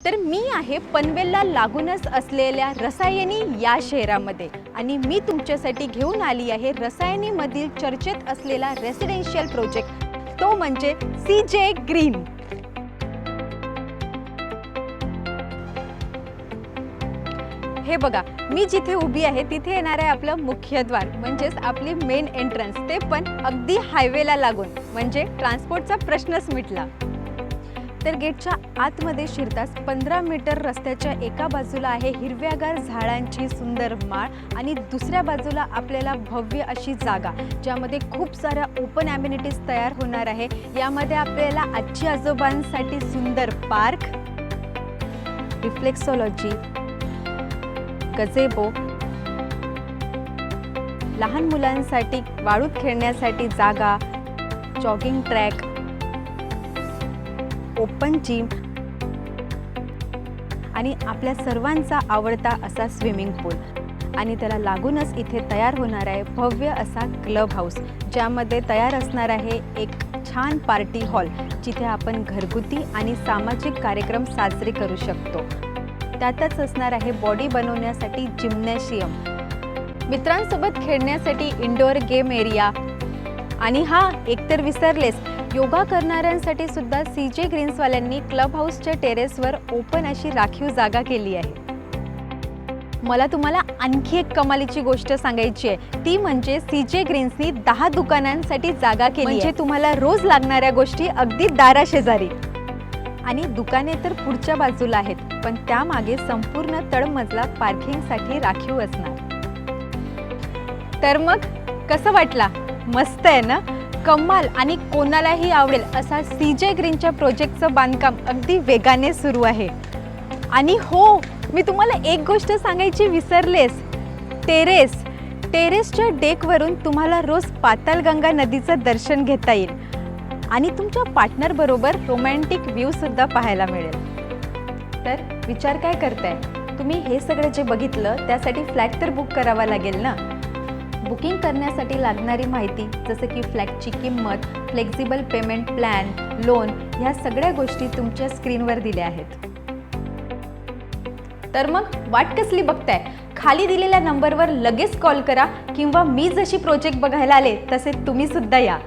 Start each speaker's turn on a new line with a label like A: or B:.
A: तर मी आहे पनवेलला लागूनच असलेल्या रसायनी या शहरामध्ये आणि मी तुमच्यासाठी घेऊन आली आहे रसायनीमधील चर्चेत असलेला रेसिडेन्शियल प्रोजेक्ट, तो म्हणजे सीजे ग्रीन। हे बघा, मी जिथे उभी आहे तिथे येणार आहे आपलं मुख्यद्वार, म्हणजेच आपली मेन एंट्रन्स, ते पण अगदी हायवेला लागून, म्हणजे ट्रान्सपोर्टचा प्रश्नच मिटला। तर गेटच्या आतमध्ये शिरताच 15 मीटर रस्त्याच्या एका बाजूला आहे हिरव्यागार झाडांची सुंदर माळ आणि दुसऱ्या बाजूला आपल्याला भव्य अशी जागा, ज्यामध्ये खूप साऱ्या ओपन ॲम्युनिटीज तयार होणार आहे। यामध्ये आपल्याला आजी आजोबांसाठी सुंदर पार्क, रिफ्लेक्सोलॉजी, गझेबो, लहान मुलांसाठी वाळूत खेळण्यासाठी जागा, जॉगिंग ट्रॅक, ओपन जिम आणि आपल्या सर्वांचा आवडता असा स्विमिंग पूल। आणि त्याला लागूनच इथे तयार होणार आहे भव्य असा क्लब हाऊस, ज्यामध्ये तयार असणार आहे एक छान पार्टी हॉल, जिथे आपण घरगुती आणि सामाजिक कार्यक्रम साजरे करू शकतो। त्यातच असणार आहे बॉडी बनवण्यासाठी जिम्नॅशियम, मित्रांसोबत खेळण्यासाठी इंडोर गेम एरिया आणि हा एकतर विसरलेस, योगा करणाऱ्यांसाठी सुद्धा सीजे ग्रीन्सवाल्यांनी क्लब हाऊसच्या टेरेसवर ओपन अशी राखीव जागा केली आहे। मला तुम्हाला आणखी एक कमालीची गोष्ट सांगायची आहे, ती म्हणजे सीजे ग्रीन्सनी 10 दुकानांसाठी जागा केली, म्हणजे तुम्हाला रोज लागणाऱ्या गोष्टी अगदी दाराशेजारी। आणि दुकाने तर पुढच्या बाजूला आहेत, पण त्यामागे संपूर्ण तळमजला पार्किंगसाठी राखीव असणार। तर मग कसं वाटला? मस्त आहे ना? कमाल आणि कोणालाही आवडेल असा सीजे ग्रीनच्या प्रोजेक्टचं बांधकाम अगदी वेगाने सुरू आहे। आणि हो, मी तुम्हाला एक गोष्ट सांगायची विसरलेस, टेरेसच्या डेकवरून तुम्हाला रोज पाताळगंगा नदीचं दर्शन घेता येईल आणि तुमच्या पार्टनर बरोबर रोमॅन्टिक व्ह्यू सुद्धा पाहायला मिळेल। तर विचार काय करताय तुम्ही? हे सगळं जे बघितलं त्यासाठी फ्लॅट तर बुक करावा लागेल ना। बुकिंग करण्यासाठी लागणारी माहिती, जसं की फ्लॅटची किंमत, फ्लेक्झिबल पेमेंट प्लॅन, लोन, ह्या सगळ्या गोष्टी तुमच्या स्क्रीनवर दिल्या आहेत। तर मग वाट कसली बघताय? खाली दिलेल्या नंबरवर लगेच कॉल करा, किंवा मी जशी प्रोजेक्ट बघायला आले तसे तुम्ही सुद्धा या।